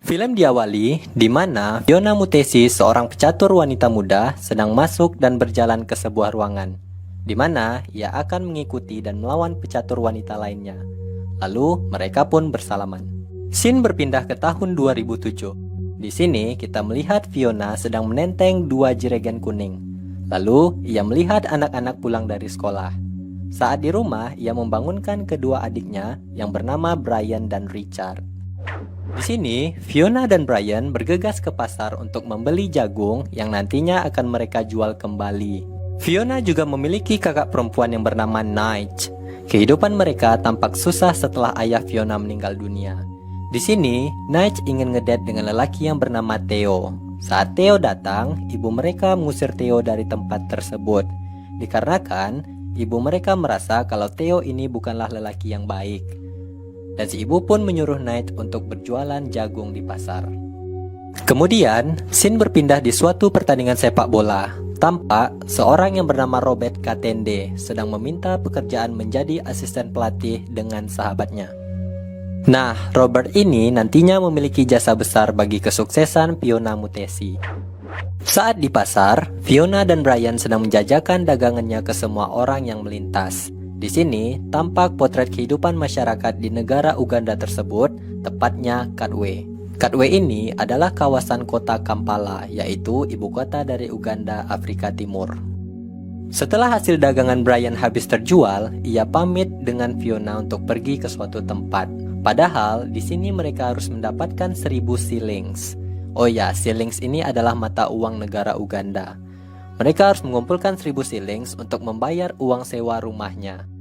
Film diawali di mana Fiona Mutesi, seorang pecatur wanita muda, sedang masuk dan berjalan ke sebuah ruangan, di mana ia akan mengikuti dan melawan pecatur wanita lainnya. Lalu mereka pun bersalaman. Scene berpindah ke tahun 2007. Di sini kita melihat Fiona sedang menenteng dua jerigen kuning. Lalu ia melihat anak-anak pulang dari sekolah. Saat di rumah, ia membangunkan kedua adiknya yang bernama Brian dan Richard. Di sini, Fiona dan Brian bergegas ke pasar untuk membeli jagung yang nantinya akan mereka jual kembali. Fiona juga memiliki kakak perempuan yang bernama Nige. Kehidupan mereka tampak susah setelah ayah Fiona meninggal dunia. Di sini, Nige ingin ngedate dengan lelaki yang bernama Theo. Saat Theo datang, ibu mereka mengusir Theo dari tempat tersebut. Dikarenakan, ibu mereka merasa kalau Theo ini bukanlah lelaki yang baik. Dan si ibu pun menyuruh Nige untuk berjualan jagung di pasar. Kemudian, scene berpindah di suatu pertandingan sepak bola. Tampak seorang yang bernama Robert Katende sedang meminta pekerjaan menjadi asisten pelatih dengan sahabatnya. Nah, Robert ini nantinya memiliki jasa besar bagi kesuksesan Fiona Mutesi. Saat di pasar, Fiona dan Brian sedang menjajakan dagangannya ke semua orang yang melintas. Di sini, tampak potret kehidupan masyarakat di negara Uganda tersebut, tepatnya Katwe. Katwe ini adalah kawasan kota Kampala, yaitu ibu kota dari Uganda, Afrika Timur. Setelah hasil dagangan Brian habis terjual, ia pamit dengan Fiona untuk pergi ke suatu tempat. Padahal, di sini mereka harus mendapatkan 1000 shillings. Oh ya, shillings ini adalah mata uang negara Uganda. Mereka harus mengumpulkan 1000 shillings untuk membayar uang sewa rumahnya.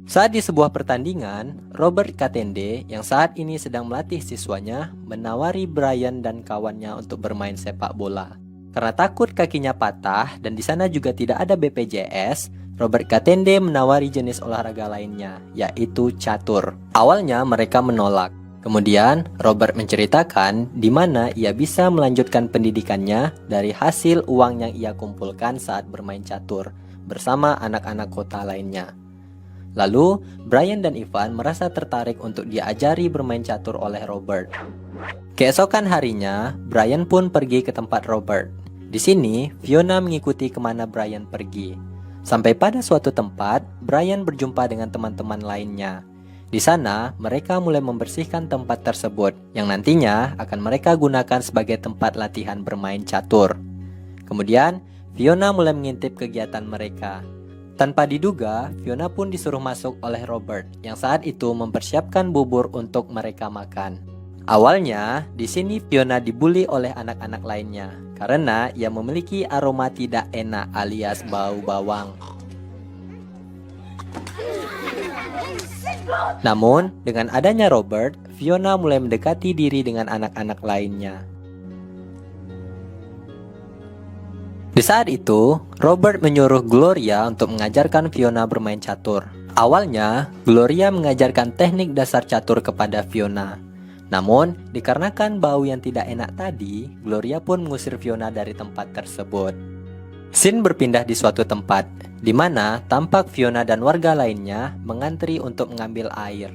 Saat di sebuah pertandingan, Robert Katende yang saat ini sedang melatih siswanya menawari Brian dan kawannya untuk bermain sepak bola. Karena takut kakinya patah dan di sana juga tidak ada BPJS, Robert Katende menawari jenis olahraga lainnya, yaitu catur. Awalnya mereka menolak. Kemudian, Robert menceritakan di mana ia bisa melanjutkan pendidikannya dari hasil uang yang ia kumpulkan saat bermain catur bersama anak-anak kota lainnya. Lalu, Brian dan Ivan merasa tertarik untuk diajari bermain catur oleh Robert. Keesokan harinya, Brian pun pergi ke tempat Robert. Di sini, Fiona mengikuti kemana Brian pergi. Sampai pada suatu tempat, Brian berjumpa dengan teman-teman lainnya. Di sana, mereka mulai membersihkan tempat tersebut yang nantinya akan mereka gunakan sebagai tempat latihan bermain catur. Kemudian, Fiona mulai mengintip kegiatan mereka. Tanpa diduga, Fiona pun disuruh masuk oleh Robert yang saat itu mempersiapkan bubur untuk mereka makan. Awalnya, di sini Fiona dibully oleh anak-anak lainnya karena ia memiliki aroma tidak enak alias bau bawang. Namun, dengan adanya Robert, Fiona mulai mendekati diri dengan anak-anak lainnya. Di saat itu, Robert menyuruh Gloria untuk mengajarkan Fiona bermain catur. Awalnya, Gloria mengajarkan teknik dasar catur kepada Fiona. Namun, dikarenakan bau yang tidak enak tadi, Gloria pun mengusir Fiona dari tempat tersebut. Scene berpindah di suatu tempat, di mana tampak Fiona dan warga lainnya mengantri untuk mengambil air.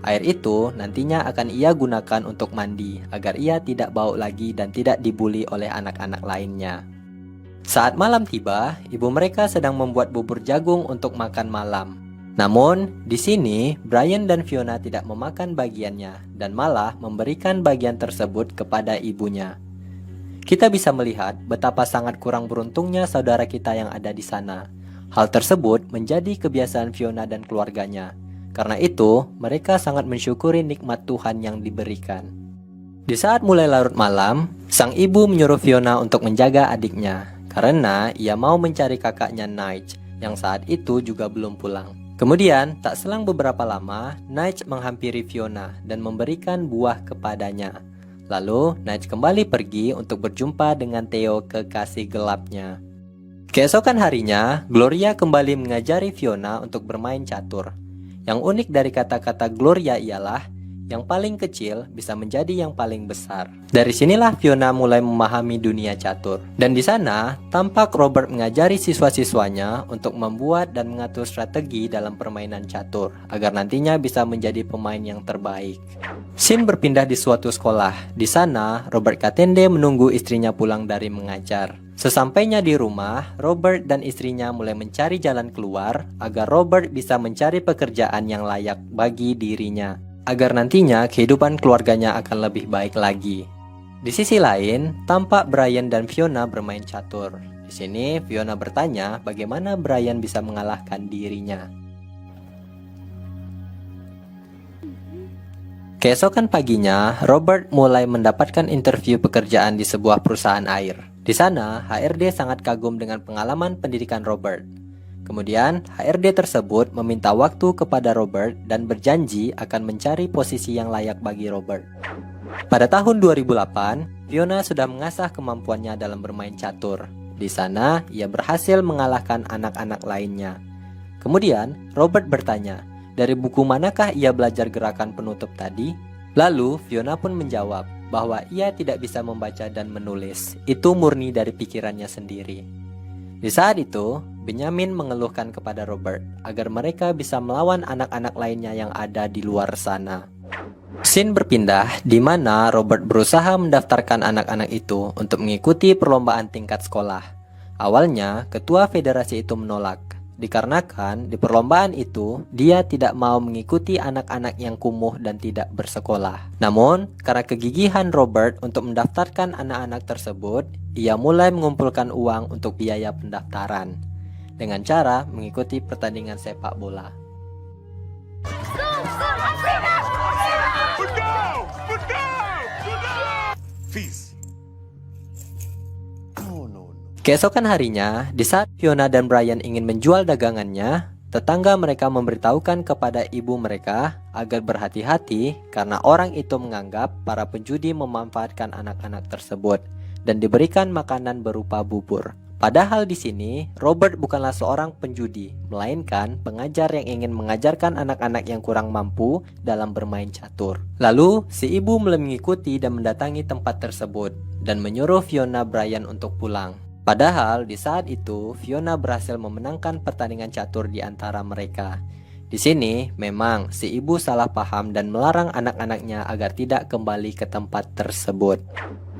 Air itu nantinya akan ia gunakan untuk mandi, agar ia tidak bau lagi dan tidak dibully oleh anak-anak lainnya. Saat malam tiba, ibu mereka sedang membuat bubur jagung untuk makan malam. Namun, di sini Brian dan Fiona tidak memakan bagiannya dan malah memberikan bagian tersebut kepada ibunya. Kita bisa melihat betapa sangat kurang beruntungnya saudara kita yang ada di sana. Hal tersebut menjadi kebiasaan Fiona dan keluarganya. Karena itu, mereka sangat mensyukuri nikmat Tuhan yang diberikan. Di saat mulai larut malam, sang ibu menyuruh Fiona untuk menjaga adiknya karena ia mau mencari kakaknya Nige yang saat itu juga belum pulang. Kemudian, tak selang beberapa lama, Nige menghampiri Fiona dan memberikan buah kepadanya. Lalu, Nige kembali pergi untuk berjumpa dengan Theo, kekasih gelapnya. Keesokan harinya, Gloria kembali mengajari Fiona untuk bermain catur. Yang unik dari kata-kata Gloria ialah yang paling kecil bisa menjadi yang paling besar. Dari sinilah Fiona mulai memahami dunia catur. Dan di sana, tampak Robert mengajari siswa-siswanya untuk membuat dan mengatur strategi dalam permainan catur, agar nantinya bisa menjadi pemain yang terbaik. Scene berpindah di suatu sekolah. Di sana, Robert Katende menunggu istrinya pulang dari mengajar. Sesampainya di rumah, Robert dan istrinya mulai mencari jalan keluar agar Robert bisa mencari pekerjaan yang layak bagi dirinya, agar nantinya kehidupan keluarganya akan lebih baik lagi. Di sisi lain, tampak Brian dan Fiona bermain catur. Di sini, Fiona bertanya bagaimana Brian bisa mengalahkan dirinya. Keesokan paginya, Robert mulai mendapatkan interview pekerjaan di sebuah perusahaan air. Di sana, HRD sangat kagum dengan pengalaman pendidikan Robert. Kemudian, HRD tersebut meminta waktu kepada Robert dan berjanji akan mencari posisi yang layak bagi Robert. Pada tahun 2008, Fiona sudah mengasah kemampuannya dalam bermain catur. Di sana, ia berhasil mengalahkan anak-anak lainnya. Kemudian, Robert bertanya, dari buku manakah ia belajar gerakan penutup tadi? Lalu, Fiona pun menjawab bahwa ia tidak bisa membaca dan menulis. Itu murni dari pikirannya sendiri. Di saat itu, Benjamin mengeluhkan kepada Robert agar mereka bisa melawan anak-anak lainnya yang ada di luar sana. Scene berpindah di mana Robert berusaha mendaftarkan anak-anak itu untuk mengikuti perlombaan tingkat sekolah. Awalnya, ketua federasi itu menolak, dikarenakan di perlombaan itu dia tidak mau mengikuti anak-anak yang kumuh dan tidak bersekolah. Namun, karena kegigihan Robert untuk mendaftarkan anak-anak tersebut, ia mulai mengumpulkan uang untuk biaya pendaftaran dengan cara mengikuti pertandingan sepak bola. Keesokan harinya, di saat Fiona dan Brian ingin menjual dagangannya, tetangga mereka memberitahukan kepada ibu mereka agar berhati-hati karena orang itu menganggap para penjudi memanfaatkan anak-anak tersebut dan diberikan makanan berupa bubur. Padahal di sini, Robert bukanlah seorang penjudi, melainkan pengajar yang ingin mengajarkan anak-anak yang kurang mampu dalam bermain catur. Lalu, si ibu mulai mengikuti dan mendatangi tempat tersebut dan menyuruh Fiona Brian untuk pulang. Padahal di saat itu Fiona berhasil memenangkan pertandingan catur di antara mereka. Di sini memang si ibu salah paham dan melarang anak-anaknya agar tidak kembali ke tempat tersebut.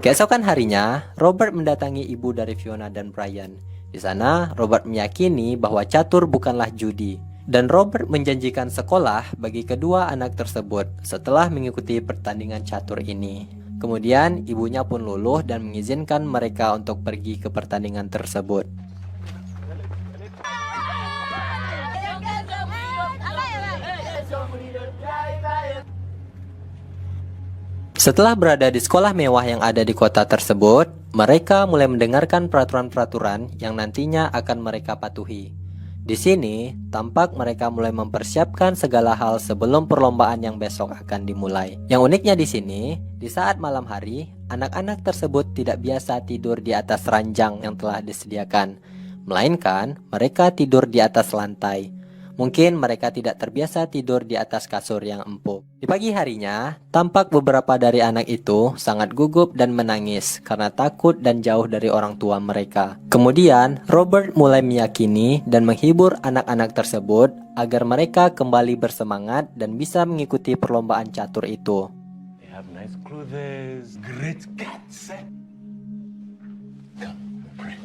Keesokan harinya, Robert mendatangi ibu dari Fiona dan Brian. Di sana, Robert meyakini bahwa catur bukanlah judi, dan Robert menjanjikan sekolah bagi kedua anak tersebut setelah mengikuti pertandingan catur ini. Kemudian ibunya pun luluh dan mengizinkan mereka untuk pergi ke pertandingan tersebut. Setelah berada di sekolah mewah yang ada di kota tersebut, mereka mulai mendengarkan peraturan-peraturan yang nantinya akan mereka patuhi. Di sini, tampak mereka mulai mempersiapkan segala hal sebelum perlombaan yang besok akan dimulai. Yang uniknya di sini, di saat malam hari, anak-anak tersebut tidak biasa tidur di atas ranjang yang telah disediakan, melainkan mereka tidur di atas lantai. Mungkin mereka tidak terbiasa tidur di atas kasur yang empuk. Di pagi harinya, tampak beberapa dari anak itu sangat gugup dan menangis karena takut dan jauh dari orang tua mereka. Kemudian, Robert mulai meyakini dan menghibur anak-anak tersebut agar mereka kembali bersemangat dan bisa mengikuti perlombaan catur itu. They have nice clothes, great cats. Come, pray.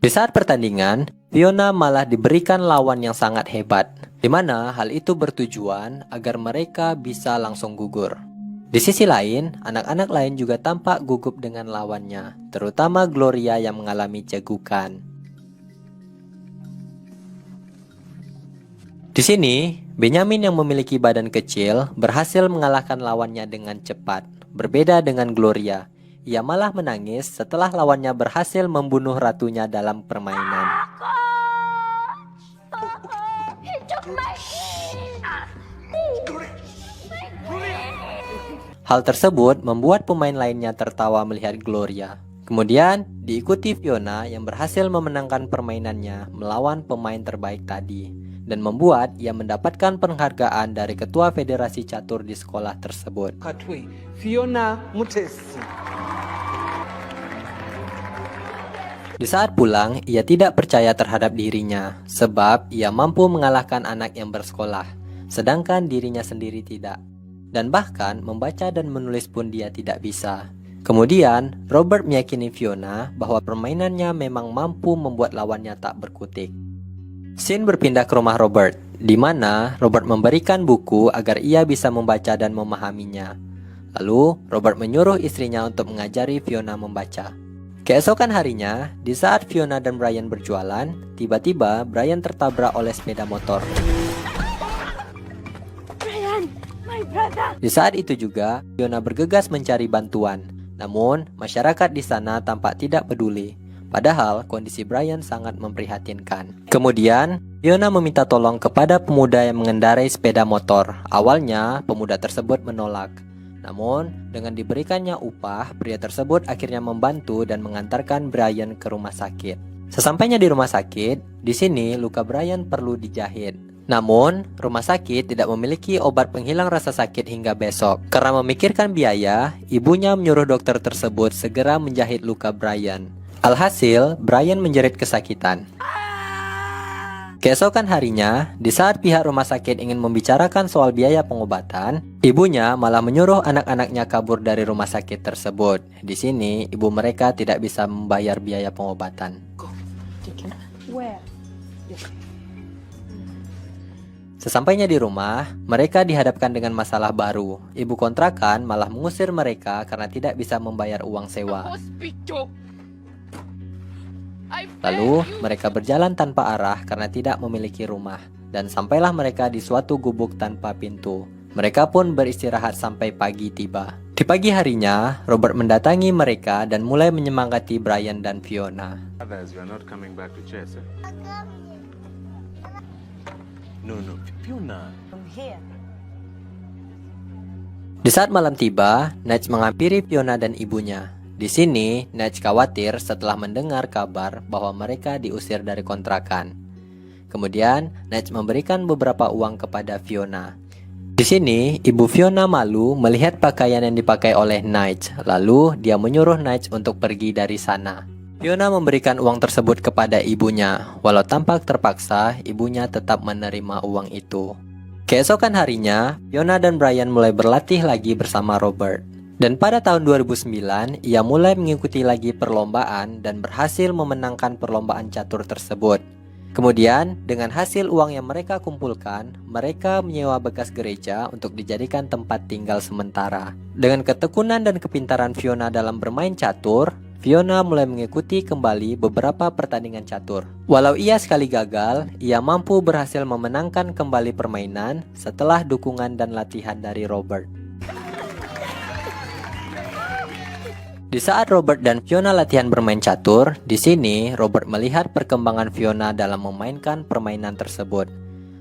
Di saat pertandingan, Fiona malah diberikan lawan yang sangat hebat, di mana hal itu bertujuan agar mereka bisa langsung gugur. Di sisi lain, anak-anak lain juga tampak gugup dengan lawannya, terutama Gloria yang mengalami cegukan. Di sini, Benjamin yang memiliki badan kecil berhasil mengalahkan lawannya dengan cepat, berbeda dengan Gloria. Ia malah menangis setelah lawannya berhasil membunuh ratunya dalam permainan. Hal tersebut membuat pemain lainnya tertawa melihat Gloria. Kemudian diikuti Fiona yang berhasil memenangkan permainannya melawan pemain terbaik tadi. dan membuat ia mendapatkan penghargaan dari ketua federasi catur di sekolah tersebut. Katwe, Fiona Mutesi. Di saat pulang, ia tidak percaya terhadap dirinya sebab ia mampu mengalahkan anak yang bersekolah, sedangkan dirinya sendiri tidak. Dan bahkan membaca dan menulis pun dia tidak bisa. Kemudian, Robert meyakini Fiona bahwa permainannya memang mampu membuat lawannya tak berkutik. Scene berpindah ke rumah Robert, di mana Robert memberikan buku agar ia bisa membaca dan memahaminya. Lalu, Robert menyuruh istrinya untuk mengajari Fiona membaca. Keesokan harinya, di saat Fiona dan Brian berjualan, tiba-tiba Brian tertabrak oleh sepeda motor. Brian, my brother. Di saat itu juga, Fiona bergegas mencari bantuan. Namun, masyarakat di sana tampak tidak peduli. Padahal, kondisi Brian sangat memprihatinkan. Kemudian, Fiona meminta tolong kepada pemuda yang mengendarai sepeda motor. Awalnya, pemuda tersebut menolak. Namun, dengan diberikannya upah, pria tersebut akhirnya membantu dan mengantarkan Brian ke rumah sakit. Sesampainya di rumah sakit, di sini luka Brian perlu dijahit. Namun, rumah sakit tidak memiliki obat penghilang rasa sakit hingga besok. Karena memikirkan biaya, ibunya menyuruh dokter tersebut segera menjahit luka Brian. Alhasil, Brian menjerit kesakitan. Keesokan harinya, di saat pihak rumah sakit ingin membicarakan soal biaya pengobatan, ibunya malah menyuruh anak-anaknya kabur dari rumah sakit tersebut. Di sini, ibu mereka tidak bisa membayar biaya pengobatan. Where? Sesampainya di rumah, mereka dihadapkan dengan masalah baru. Ibu kontrakan malah mengusir mereka karena tidak bisa membayar uang sewa. Lalu, mereka berjalan tanpa arah karena tidak memiliki rumah. Dan sampailah mereka di suatu gubuk tanpa pintu. Mereka pun beristirahat sampai pagi tiba. Di pagi harinya, Robert mendatangi mereka dan mulai menyemangati Brian dan Fiona. Others, you are not coming back to church, eh? No, Fiona. From here. Di saat malam tiba, Nige menghampiri Fiona dan ibunya. Di sini, Nige khawatir setelah mendengar kabar bahwa mereka diusir dari kontrakan. Kemudian, Nige memberikan beberapa uang kepada Fiona. Di sini, ibu Fiona malu melihat pakaian yang dipakai oleh Nige. Lalu, dia menyuruh Nige untuk pergi dari sana. Fiona memberikan uang tersebut kepada ibunya. Walau tampak terpaksa, ibunya tetap menerima uang itu. Keesokan harinya, Fiona dan Brian mulai berlatih lagi bersama Robert. Dan pada tahun 2009, ia mulai mengikuti lagi perlombaan dan berhasil memenangkan perlombaan catur tersebut. Kemudian, dengan hasil uang yang mereka kumpulkan, mereka menyewa bekas gereja untuk dijadikan tempat tinggal sementara. Dengan ketekunan dan kepintaran Fiona dalam bermain catur, Fiona mulai mengikuti kembali beberapa pertandingan catur. Walau ia sekali gagal, ia mampu berhasil memenangkan kembali permainan setelah dukungan dan latihan dari Robert. Di saat Robert dan Fiona latihan bermain catur, di sini Robert melihat perkembangan Fiona dalam memainkan permainan tersebut.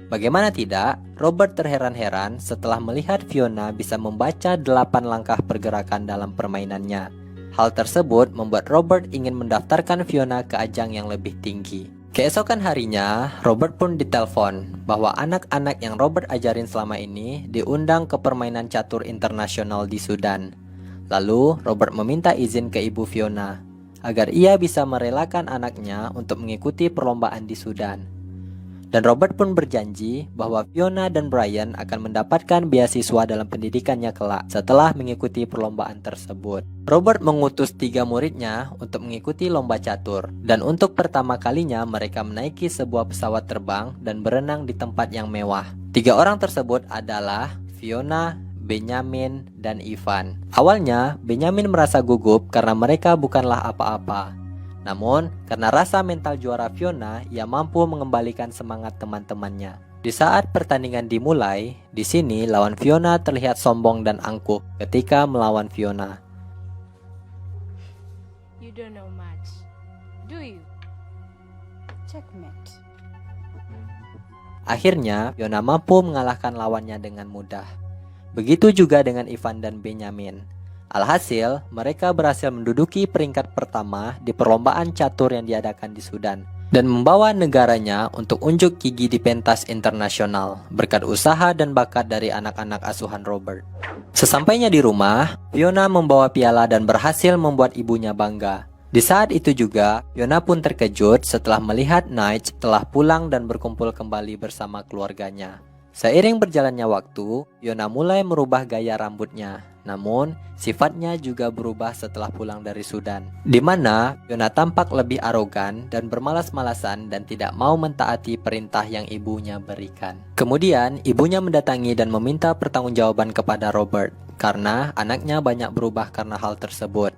Bagaimana tidak, Robert terheran-heran setelah melihat Fiona bisa membaca 8 langkah pergerakan dalam permainannya. Hal tersebut membuat Robert ingin mendaftarkan Fiona ke ajang yang lebih tinggi. Keesokan harinya, Robert pun ditelepon bahwa anak-anak yang Robert ajarin selama ini diundang ke permainan catur internasional di Sudan. Lalu, Robert meminta izin ke ibu Fiona agar ia bisa merelakan anaknya untuk mengikuti perlombaan di Sudan. Dan Robert pun berjanji bahwa Fiona dan Brian akan mendapatkan beasiswa dalam pendidikannya kelak setelah mengikuti perlombaan tersebut. Robert mengutus 3 muridnya untuk mengikuti lomba catur. Dan untuk pertama kalinya mereka menaiki sebuah pesawat terbang dan berenang di tempat yang mewah. 3 orang tersebut adalah Fiona, Benjamin, dan Ivan. Awalnya, Benjamin merasa gugup karena mereka bukanlah apa-apa. Namun, karena rasa mental juara Fiona, ia mampu mengembalikan semangat teman-temannya. Di saat pertandingan dimulai, di sini lawan Fiona terlihat sombong dan angkuh ketika melawan Fiona. You don't know much, do you? Checkmate. Akhirnya, Fiona mampu mengalahkan lawannya dengan mudah. Begitu juga dengan Ivan dan Benjamin. Alhasil, mereka berhasil menduduki peringkat pertama di perlombaan catur yang diadakan di Sudan. dan membawa negaranya untuk unjuk gigi di pentas internasional berkat usaha dan bakat dari anak-anak asuhan Robert. Sesampainya di rumah, Fiona membawa piala dan berhasil membuat ibunya bangga. Di saat itu juga, Fiona pun terkejut setelah melihat Nigel telah pulang dan berkumpul kembali bersama keluarganya. Seiring berjalannya waktu, Fiona mulai merubah gaya rambutnya. Namun, sifatnya juga berubah setelah pulang dari Sudan, di mana Fiona tampak lebih arogan dan bermalas-malasan dan tidak mau mentaati perintah yang ibunya berikan. Kemudian, ibunya mendatangi dan meminta pertanggungjawaban kepada Robert, karena anaknya banyak berubah karena hal tersebut.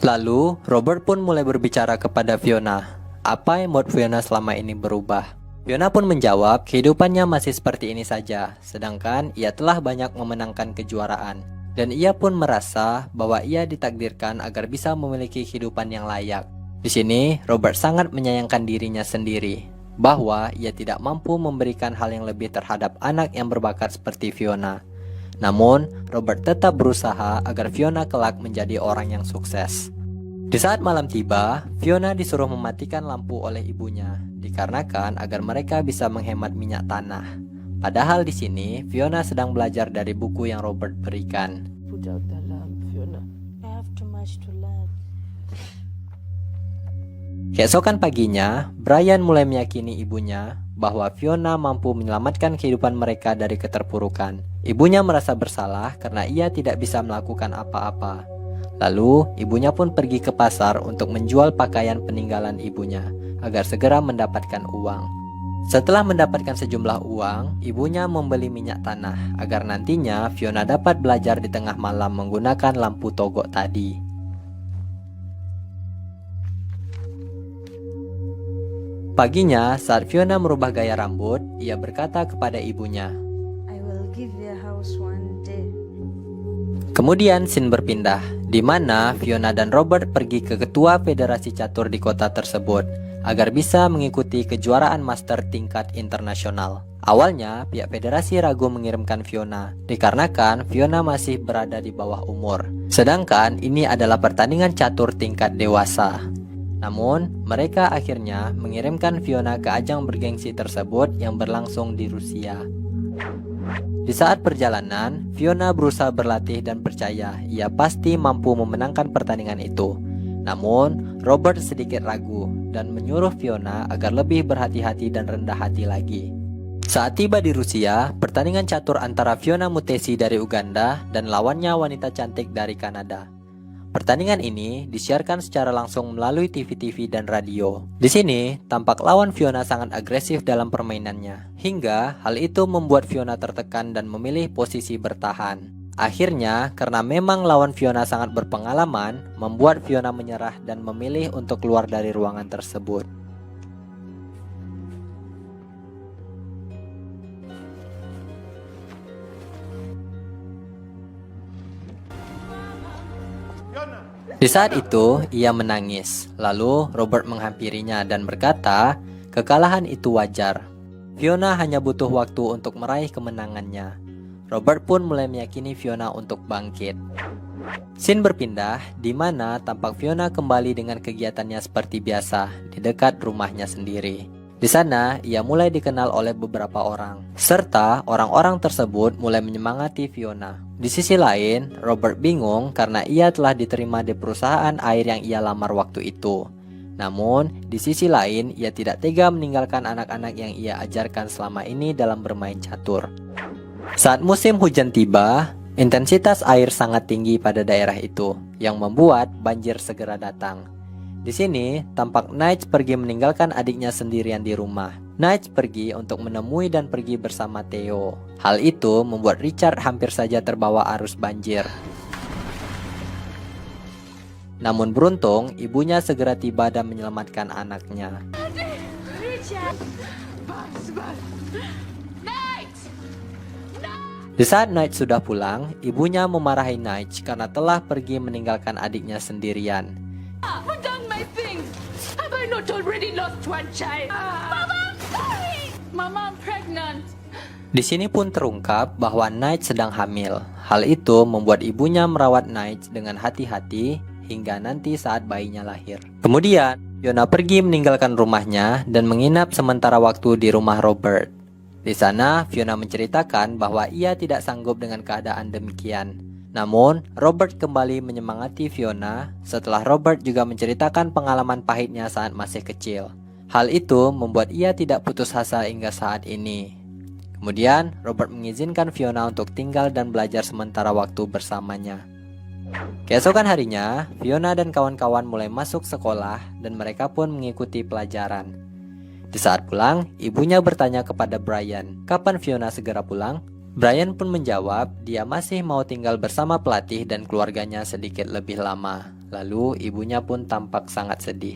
Lalu, Robert pun mulai berbicara kepada Fiona, apa yang membuat Fiona selama ini berubah. Fiona pun menjawab, kehidupannya masih seperti ini saja, sedangkan ia telah banyak memenangkan kejuaraan. Dan ia pun merasa bahwa ia ditakdirkan agar bisa memiliki kehidupan yang layak. Di sini, Robert sangat menyayangkan dirinya sendiri, bahwa ia tidak mampu memberikan hal yang lebih terhadap anak yang berbakat seperti Fiona. Namun, Robert tetap berusaha agar Fiona kelak menjadi orang yang sukses. Di saat malam tiba, Fiona disuruh mematikan lampu oleh ibunya, dikarenakan agar mereka bisa menghemat minyak tanah. Padahal di sini, Fiona sedang belajar dari buku yang Robert berikan. Put out the lamp, Fiona. I have too much to learn. Keesokan paginya, Brian mulai meyakini ibunya bahwa Fiona mampu menyelamatkan kehidupan mereka dari keterpurukan. Ibunya merasa bersalah karena ia tidak bisa melakukan apa-apa. Lalu, ibunya pun pergi ke pasar untuk menjual pakaian peninggalan ibunya agar segera mendapatkan uang. Setelah mendapatkan sejumlah uang, ibunya membeli minyak tanah agar nantinya Fiona dapat belajar di tengah malam menggunakan lampu togok tadi. Paginya, saat Fiona merubah gaya rambut, ia berkata kepada ibunya, I will give you a house one day. Kemudian scene berpindah, di mana Fiona dan Robert pergi ke ketua federasi catur di kota tersebut agar bisa mengikuti kejuaraan master tingkat internasional. Awalnya, pihak federasi ragu mengirimkan Fiona, dikarenakan Fiona masih berada di bawah umur. Sedangkan ini adalah pertandingan catur tingkat dewasa. Namun, mereka akhirnya mengirimkan Fiona ke ajang bergengsi tersebut yang berlangsung di Rusia. Di saat perjalanan, Fiona berusaha berlatih dan percaya ia pasti mampu memenangkan pertandingan itu. Namun, Robert sedikit ragu dan menyuruh Fiona agar lebih berhati-hati dan rendah hati lagi. Saat tiba di Rusia, pertandingan catur antara Fiona Mutesi dari Uganda dan lawannya wanita cantik dari Kanada. Pertandingan ini disiarkan secara langsung melalui TV-TV dan radio. Di sini, tampak lawan Fiona sangat agresif dalam permainannya, hingga hal itu membuat Fiona tertekan dan memilih posisi bertahan. Akhirnya, karena memang lawan Fiona sangat berpengalaman, membuat Fiona menyerah dan memilih untuk keluar dari ruangan tersebut. Di saat itu, ia menangis. Lalu, Robert menghampirinya dan berkata, kekalahan itu wajar. Fiona hanya butuh waktu untuk meraih kemenangannya. Robert pun mulai meyakini Fiona untuk bangkit. Scene berpindah, di mana tampak Fiona kembali dengan kegiatannya seperti biasa di dekat rumahnya sendiri. Di sana, ia mulai dikenal oleh beberapa orang, serta orang-orang tersebut mulai menyemangati Fiona. Di sisi lain, Robert bingung karena ia telah diterima di perusahaan air yang ia lamar waktu itu. Namun, di sisi lain, ia tidak tega meninggalkan anak-anak yang ia ajarkan selama ini dalam bermain catur. Saat musim hujan tiba, intensitas air sangat tinggi pada daerah itu, yang membuat banjir segera datang. Di sini, tampak Nigel pergi meninggalkan adiknya sendirian di rumah. Nigel pergi untuk menemui dan pergi bersama Theo. Hal itu membuat Richard hampir saja terbawa arus banjir. Namun beruntung, ibunya segera tiba dan menyelamatkan anaknya. Richard! Di saat Nigel sudah pulang, ibunya memarahi Nigel karena telah pergi meninggalkan adiknya sendirian. Put down my things! Have I not already lost one child? Mama, I'm sorry! Mama, I'm pregnant! Di sini pun terungkap bahwa Nigel sedang hamil. Hal itu membuat ibunya merawat Nigel dengan hati-hati hingga nanti saat bayinya lahir. Kemudian, Fiona pergi meninggalkan rumahnya dan menginap sementara waktu di rumah Robert. Di sana, Fiona menceritakan bahwa ia tidak sanggup dengan keadaan demikian. Namun, Robert kembali menyemangati Fiona setelah Robert juga menceritakan pengalaman pahitnya saat masih kecil. Hal itu membuat ia tidak putus asa hingga saat ini. Kemudian, Robert mengizinkan Fiona untuk tinggal dan belajar sementara waktu bersamanya. Keesokan harinya, Fiona dan kawan-kawan mulai masuk sekolah dan mereka pun mengikuti pelajaran. Di saat pulang, ibunya bertanya kepada Brian, kapan Fiona segera pulang? Brian pun menjawab, dia masih mau tinggal bersama pelatih dan keluarganya sedikit lebih lama. Lalu ibunya pun tampak sangat sedih.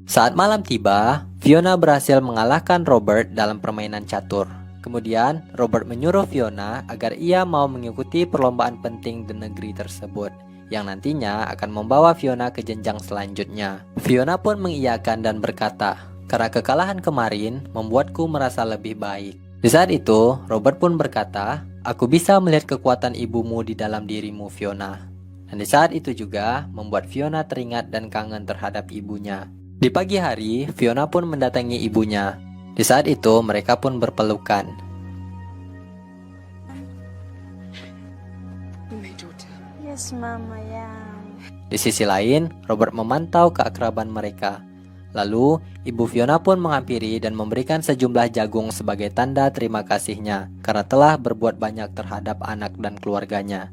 Saat malam tiba, Fiona berhasil mengalahkan Robert dalam permainan catur. Kemudian, Robert menyuruh Fiona agar ia mau mengikuti perlombaan penting di negeri tersebut, yang nantinya akan membawa Fiona ke jenjang selanjutnya. Fiona pun mengiyakan dan berkata, "Karena kekalahan kemarin membuatku merasa lebih baik." Di saat itu, Robert pun berkata, "Aku bisa melihat kekuatan ibumu di dalam dirimu, Fiona." Dan di saat itu juga membuat Fiona teringat dan kangen terhadap ibunya. Di pagi hari, Fiona pun mendatangi ibunya. Di saat itu, mereka pun berpelukan. Yes, Mama, ya. Di sisi lain, Robert memantau keakraban mereka. Lalu, ibu Fiona pun menghampiri dan memberikan sejumlah jagung sebagai tanda terima kasihnya karena telah berbuat banyak terhadap anak dan keluarganya.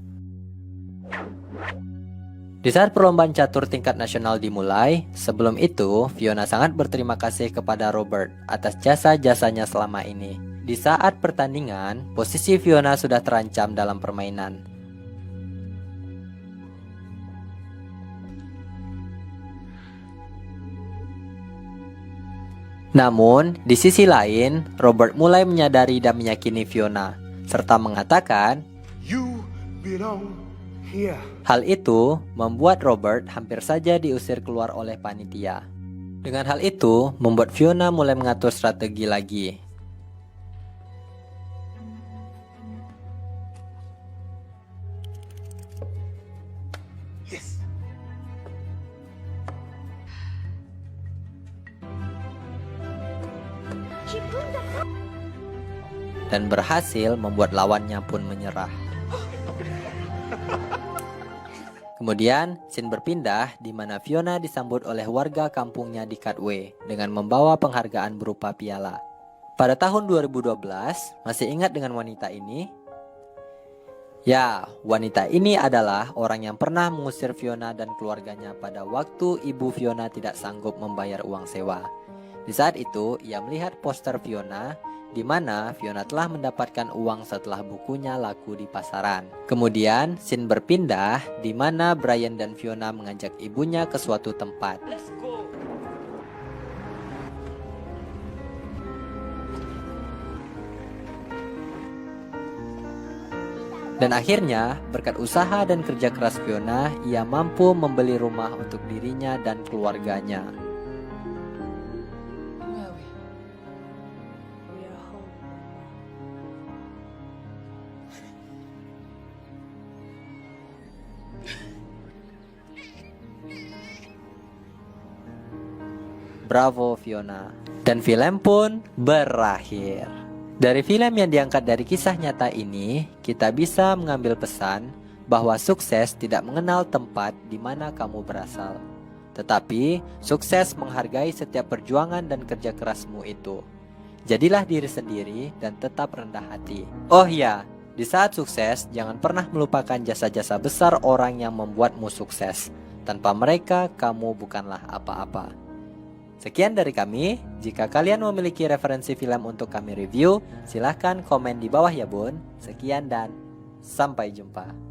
Di saat perlombaan catur tingkat nasional dimulai, sebelum itu, Fiona sangat berterima kasih kepada Robert atas jasa-jasanya selama ini. Di saat pertandingan, posisi Fiona sudah terancam dalam permainan. Namun, di sisi lain, Robert mulai menyadari dan meyakini Fiona, serta mengatakan, You belong here. hal itu membuat Robert hampir saja diusir keluar oleh panitia. Dengan hal itu, membuat Fiona mulai mengatur strategi lagi. Yes. Dan berhasil membuat lawannya pun menyerah. Kemudian, scene berpindah di mana Fiona disambut oleh warga kampungnya di Katwe dengan membawa penghargaan berupa piala. Pada tahun 2012, masih ingat dengan wanita ini? Ya, wanita ini adalah orang yang pernah mengusir Fiona dan keluarganya pada waktu ibu Fiona tidak sanggup membayar uang sewa. Di saat itu, ia melihat poster Fiona di mana Fiona telah mendapatkan uang setelah bukunya laku di pasaran. Kemudian, scene berpindah di mana Brian dan Fiona mengajak ibunya ke suatu tempat. Dan akhirnya, berkat usaha dan kerja keras Fiona, ia mampu membeli rumah untuk dirinya dan keluarganya. Bravo Fiona. Dan film pun berakhir. Dari film yang diangkat dari kisah nyata ini, kita bisa mengambil pesan bahwa sukses tidak mengenal tempat di mana kamu berasal. Tetapi, sukses menghargai setiap perjuangan dan kerja kerasmu itu. Jadilah diri sendiri dan tetap rendah hati. Oh iya, di saat sukses, jangan pernah melupakan jasa-jasa besar orang yang membuatmu sukses. Tanpa mereka, kamu bukanlah apa-apa. Sekian dari kami. Jika kalian memiliki referensi film untuk kami review, silahkan komen di bawah ya bun. Sekian dan sampai jumpa.